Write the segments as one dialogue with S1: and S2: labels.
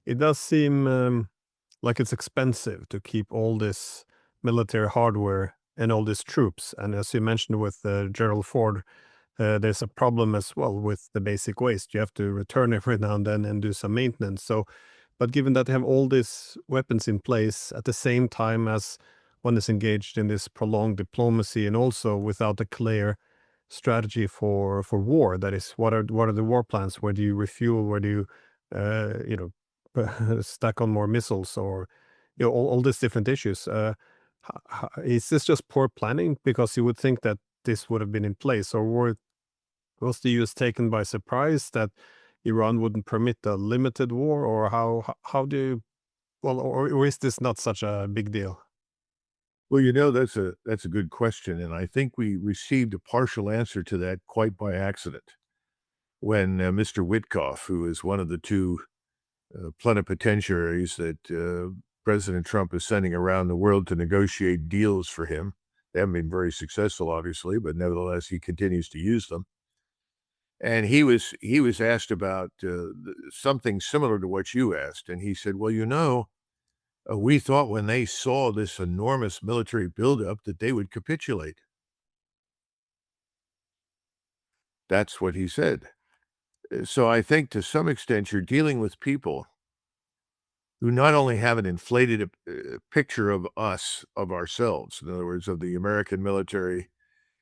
S1: It does seem like it's expensive to keep all this military hardware and all these troops. And as you mentioned with Gerald Ford, there's a problem as well with the basic waste. You have to return every now and then and do some maintenance. So, but given that they have all these weapons in place at the same time as one is engaged in this prolonged diplomacy, and also without a clear strategy for war, that is, what are the war plans? Where do you refuel? Where do you, you stack on more missiles, or all these different issues? Is this just poor planning? Because you would think that this would have been in place, or was the US taken by surprise that Iran wouldn't permit a limited war, or how do you, well, or is this not such a big deal?
S2: Well, that's a good question, and I think we received a partial answer to that quite by accident when Mr. Witkoff, who is one of the two plenipotentiaries that President Trump is sending around the world to negotiate deals for him. They haven't been very successful, obviously, but nevertheless, he continues to use them. And he was asked about something similar to what you asked, and he said, "Well, we thought when they saw this enormous military buildup that they would capitulate." That's what he said. So I think to some extent you're dealing with people who not only have an inflated picture of us, of ourselves, in other words, of the American military,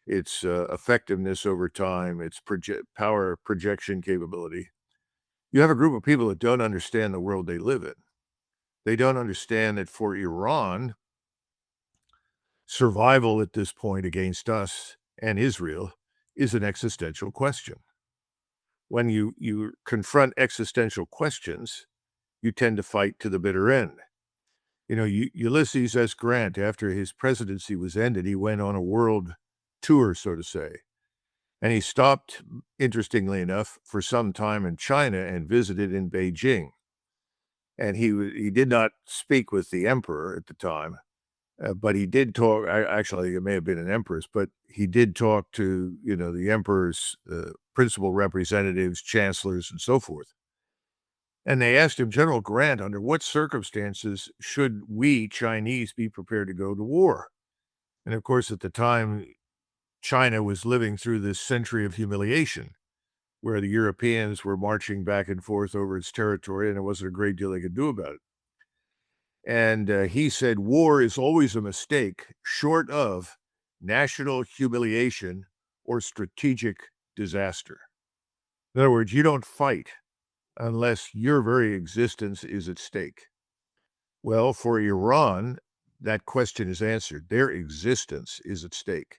S2: its effectiveness over time, its power projection capability. You have a group of people that don't understand the world they live in. They don't understand that for Iran, survival at this point against us and Israel is an existential question. When you confront existential questions, you tend to fight to the bitter end. Ulysses S. Grant, after his presidency was ended, he went on a world tour, so to say, and he stopped, interestingly enough, for some time in China and visited in Beijing. And he did not speak with the emperor at the time, but he did talk. Actually, it may have been an empress, but he did talk to the emperor's principal representatives, chancellors, and so forth. And they asked him, General Grant, under what circumstances should we Chinese be prepared to go to war? And of course, at the time, China was living through this century of humiliation where the Europeans were marching back and forth over its territory, and there wasn't a great deal they could do about it. And he said, war is always a mistake short of national humiliation or strategic disaster. In other words, you don't fight unless your very existence is at stake. Well, for Iran, that question is answered. Their existence is at stake.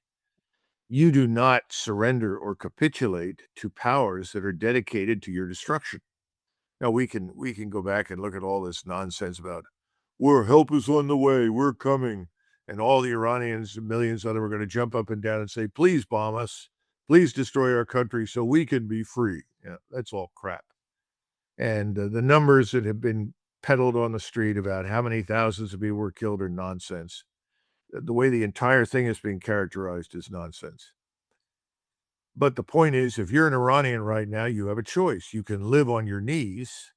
S2: You do not surrender or capitulate to powers that are dedicated to your destruction. Now we can go back and look at all this nonsense about help is on the way, we're coming, and all the Iranians, millions of them, are going to jump up and down and say, "Please bomb us, please destroy our country, so we can be free." Yeah, that's all crap. And the numbers that have been peddled on the street about how many thousands of people were killed are nonsense. The way the entire thing is being characterized is nonsense. But the point is, if you're an Iranian right now, you have a choice. You can live on your knees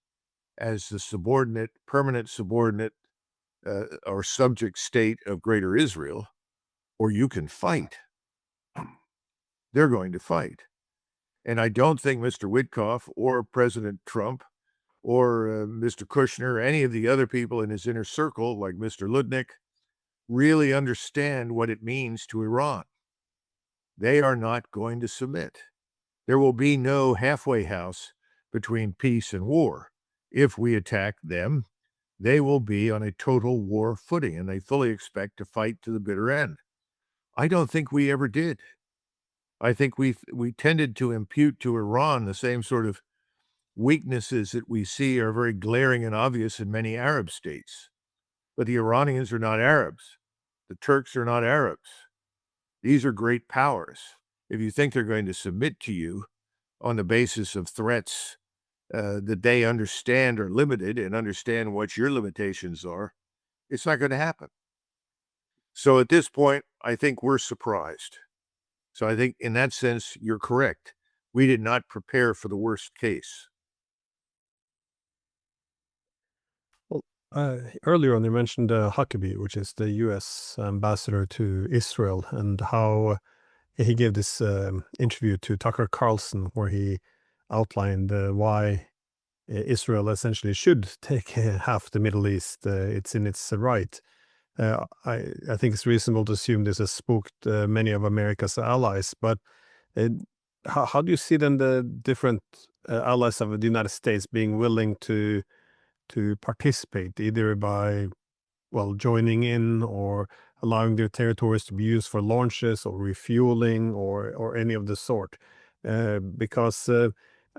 S2: as the subordinate, permanent subordinate, or subject state of Greater Israel, or you can fight. They're going to fight. And I don't think Mr. Witkoff or President Trump or Mr. Kushner or any of the other people in his inner circle, like Mr. Ludnick, really understand what it means to Iran. They are not going to submit. There will be no halfway house between peace and war. If we attack them, they will be on a total war footing, and they fully expect to fight to the bitter end. I don't think we ever did. I think we tended to impute to Iran the same sort of weaknesses that we see are very glaring and obvious in many Arab states. But the Iranians are not Arabs. The Turks are not Arabs. These are great powers. If you think they're going to submit to you on the basis of threats that they understand are limited and understand what your limitations are, it's not going to happen. So at this point, I think we're surprised. So I think in that sense, you're correct. We did not prepare for the worst case.
S1: Earlier on, you mentioned Huckabee, which is the U.S. ambassador to Israel, and how he gave this interview to Tucker Carlson, where he outlined why Israel essentially should take half the Middle East. It's in its right. I think it's reasonable to assume this has spooked many of America's allies. But uh, how do you see then the different allies of the United States being willing to participate, either by joining in or allowing their territories to be used for launches or refueling or any of the sort. Because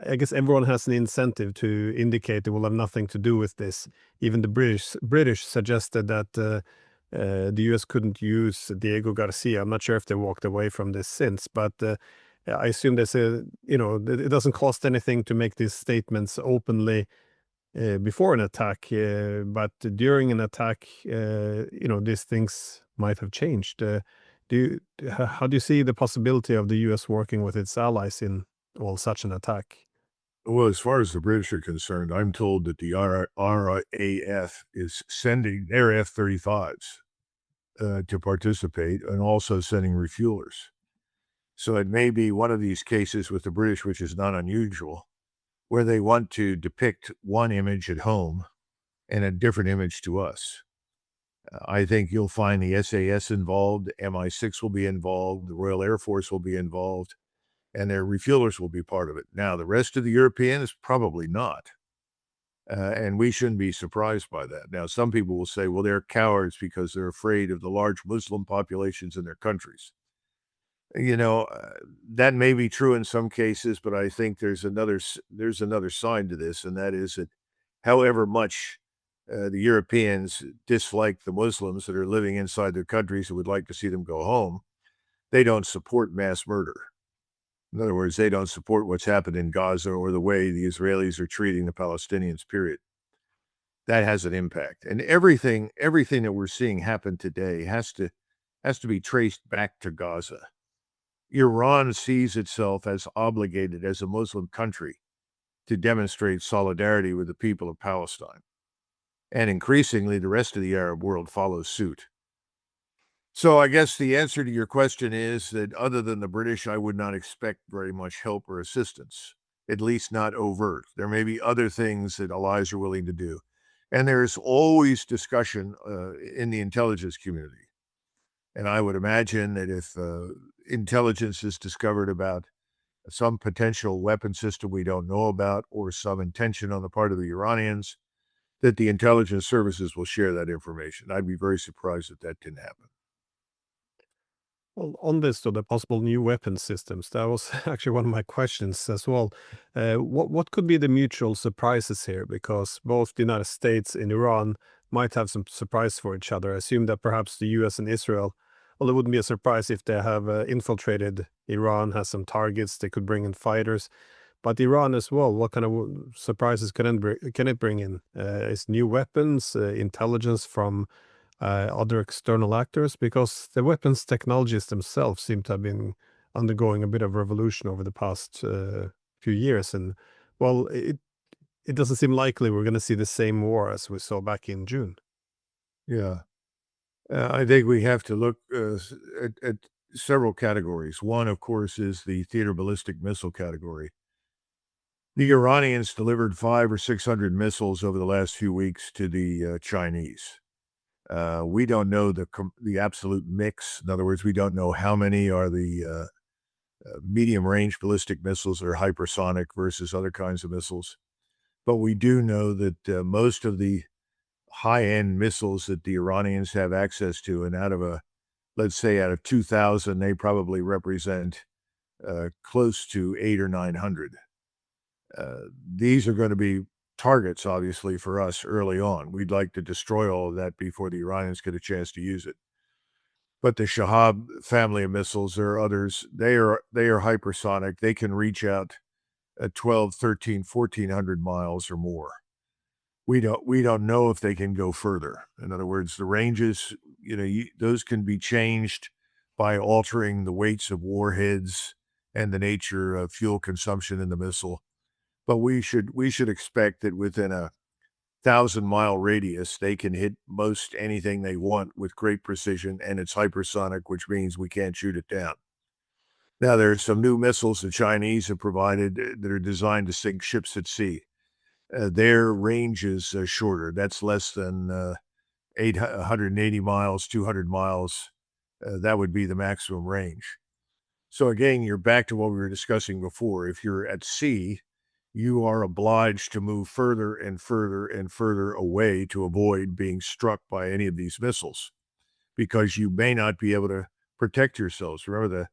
S1: I guess everyone has an incentive to indicate they will have nothing to do with this. Even the British suggested that the U.S. couldn't use Diego Garcia. I'm not sure if they walked away from this since, but I assume there's it doesn't cost anything to make these statements openly before an attack, but during an attack, these things might have changed. How do you see the possibility of the U.S. working with its allies in such an attack?
S2: Well, as far as the British are concerned, I'm told that the RAF is sending their F-35s to participate and also sending refuelers. So it may be one of these cases with the British, which is not unusual, where they want to depict one image at home and a different image to us. I think you'll find the SAS involved, MI6 will be involved, the Royal Air Force will be involved, and their refuelers will be part of it. Now, the rest of the Europeans, probably not. And we shouldn't be surprised by that. Now, some people will say, well, they're cowards because they're afraid of the large Muslim populations in their countries. That may be true in some cases, but I think there's another side to this, and that is that however much the Europeans dislike the Muslims that are living inside their countries and would like to see them go home, they don't support mass murder. In other words, they don't support what's happened in Gaza or the way the Israelis are treating the Palestinians, period. That has an impact. And everything that we're seeing happen today has to be traced back to Gaza. Iran sees itself as obligated as a Muslim country to demonstrate solidarity with the people of Palestine. And increasingly, the rest of the Arab world follows suit. So I guess the answer to your question is that other than the British, I would not expect very much help or assistance, at least not overt. There may be other things that allies are willing to do. And there's always discussion in the intelligence community. And I would imagine that if intelligence is discovered about some potential weapon system we don't know about or some intention on the part of the Iranians, that the intelligence services will share that information. I'd be very surprised if that didn't happen.
S1: Well, on this, so the possible new weapon systems, that was actually one of my questions as well. What could be the mutual surprises here? Because both the United States and Iran might have some surprise for each other. I assume that perhaps the U.S. and Israel, well, it wouldn't be a surprise if they have infiltrated Iran, has some targets, they could bring in fighters. But Iran as well, what kind of surprises can it bring in? Is new weapons, intelligence from other external actors, because the weapons technologies themselves seem to have been undergoing a bit of revolution over the past few years, and it doesn't seem likely we're going to see the same war as we saw back in June.
S2: Yeah. I think we have to look at several categories. One, of course, is the theater ballistic missile category. The Iranians delivered 500 or 600 missiles over the last few weeks to the Chinese. We don't know the absolute mix. In other words, we don't know how many are the medium-range ballistic missiles that are hypersonic versus other kinds of missiles. But we do know that most of the high-end missiles that the Iranians have access to, and let's say out of 2,000, they probably represent close to 800 or 900. These are going to be targets, obviously, for us early on. We'd like to destroy all of that before the Iranians get a chance to use it. But the Shahab family of missiles, there are others. They are hypersonic. They can reach out at 12, 13, 1,400 miles or more. We don't know if they can go further. In other words, the ranges, those can be changed by altering the weights of warheads and the nature of fuel consumption in the missile. But we should expect that within a 1,000-mile radius, they can hit most anything they want with great precision, and it's hypersonic, which means we can't shoot it down. Now, there are some new missiles the Chinese have provided that are designed to sink ships at sea. Their range is shorter. That's less than 180 miles, 200 miles. That would be the maximum range. So again, you're back to what we were discussing before. If you're at sea, you are obliged to move further and further and further away to avoid being struck by any of these missiles because you may not be able to protect yourselves. Remember, the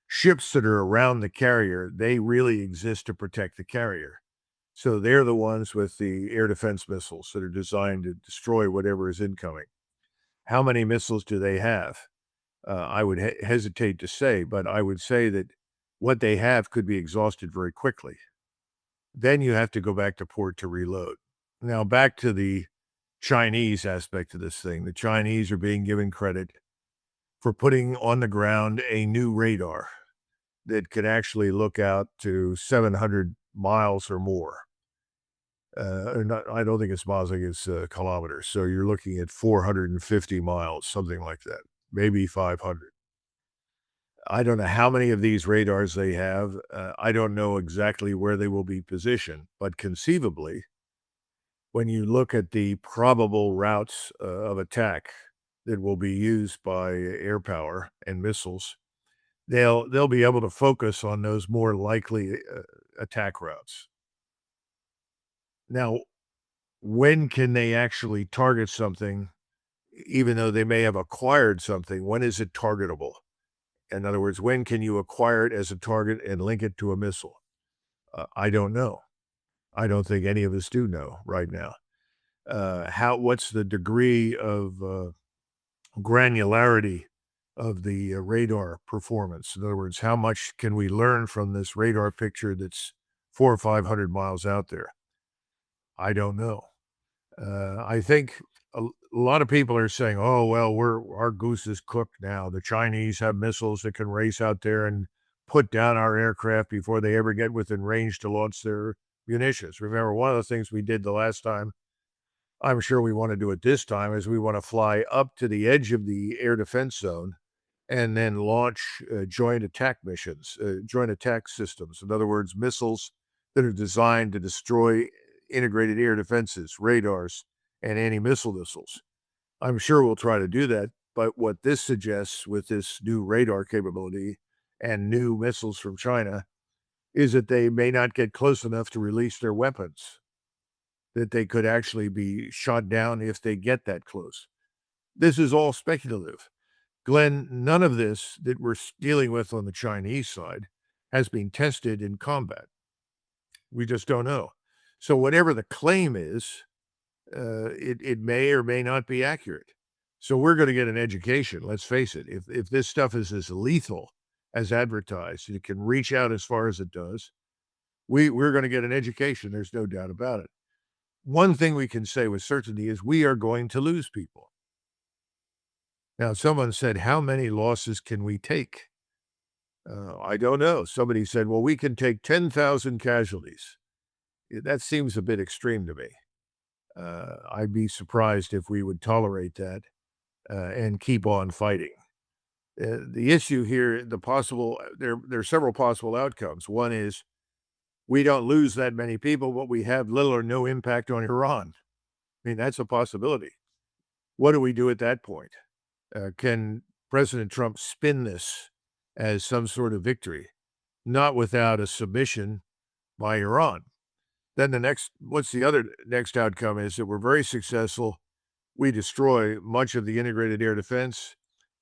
S2: ships that are around the carrier, they really exist to protect the carrier. So they're the ones with the air defense missiles that are designed to destroy whatever is incoming. How many missiles do they have? I would hesitate to say, but I would say that what they have could be exhausted very quickly. Then you have to go back to port to reload. Now, back to the Chinese aspect of this thing. The Chinese are being given credit for putting on the ground a new radar that could actually look out to 700 miles or more. I don't think it's miles, I think it's kilometers. So you're looking at 450 miles, something like that, maybe 500. I don't know how many of these radars they have. I don't know exactly where they will be positioned, but conceivably, when you look at the probable routes of attack that will be used by air power and missiles, they'll be able to focus on those more likely attack routes. Now, when can they actually target something, even though they may have acquired something? When is it targetable? In other words, when can you acquire it as a target and link it to a missile? I don't know. I don't think any of us do know right now. What's the degree of granularity of the radar performance? In other words, how much can we learn from this radar picture that's 400 or 500 miles out there? I don't know. I think a lot of people are saying, "Oh, well, our goose is cooked now. The Chinese have missiles that can race out there and put down our aircraft before they ever get within range to launch their munitions." Remember, one of the things we did the last time, I'm sure we want to do it this time, is we want to fly up to the edge of the air defense zone and then launch joint attack missions, joint attack systems. In other words, missiles that are designed to destroy integrated air defenses, radars, and anti-missile missiles. I'm sure we'll try to do that, but what this suggests with this new radar capability and new missiles from China is that they may not get close enough to release their weapons, that they could actually be shot down if they get that close. This is all speculative. Glenn, none of this that we're dealing with on the Chinese side has been tested in combat. We just don't know. So whatever the claim is, it may or may not be accurate. So we're going to get an education. Let's face it. If this stuff is as lethal as advertised, it can reach out as far as it does. We're going to get an education. There's no doubt about it. One thing we can say with certainty is we are going to lose people. Now, someone said, how many losses can we take? I don't know. Somebody said, well, we can take 10,000 casualties. That seems a bit extreme to me. I'd be surprised if we would tolerate that and keep on fighting. The issue here, there are several possible outcomes. One is we don't lose that many people, but we have little or no impact on Iran. I mean, that's a possibility. What do we do at that point? Can President Trump spin this as some sort of victory, not without a submission by Iran? Then what's the other next outcome is that we're very successful. We destroy much of the integrated air defense,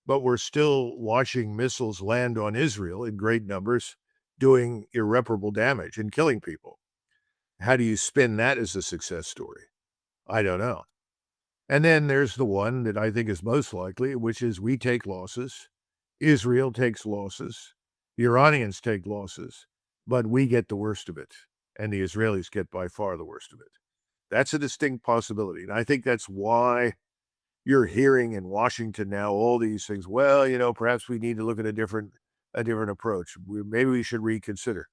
S2: but we're still watching missiles land on Israel in great numbers, doing irreparable damage and killing people. How do you spin that as a success story? I don't know. And then there's the one that I think is most likely, which is we take losses, Israel takes losses, the Iranians take losses, but we get the worst of it, and the Israelis get by far the worst of it. That's a distinct possibility, and I think that's why you're hearing in Washington now all these things. Well, perhaps we need to look at a different approach. Maybe we should reconsider.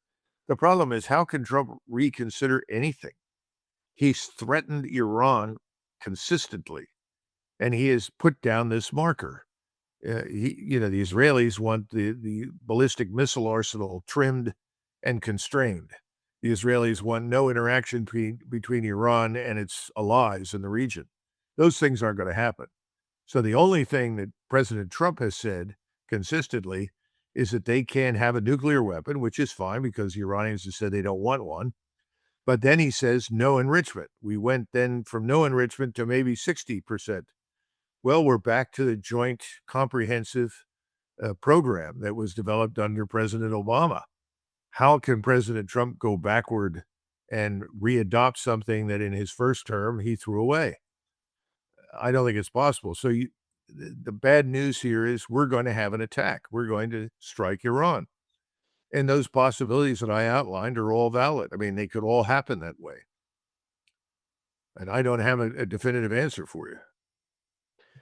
S2: The problem is, how can Trump reconsider anything? He's threatened Iran consistently, and he has put down this marker. The Israelis want the ballistic missile arsenal trimmed and constrained. The Israelis want no interaction between Iran and its allies in the region. Those things aren't going to happen. So the only thing that President Trump has said consistently is that they can't have a nuclear weapon, which is fine because the Iranians have said they don't want one. But then he says no enrichment. We went then from no enrichment to maybe 60%. Well, we're back to the joint comprehensive program that was developed under President Obama. How can President Trump go backward and readopt something that in his first term he threw away? I don't think it's possible. So the bad news here is we're going to have an attack. We're going to strike Iran. And those possibilities that I outlined are all valid. I mean, they could all happen that way. And I don't have a definitive answer for you.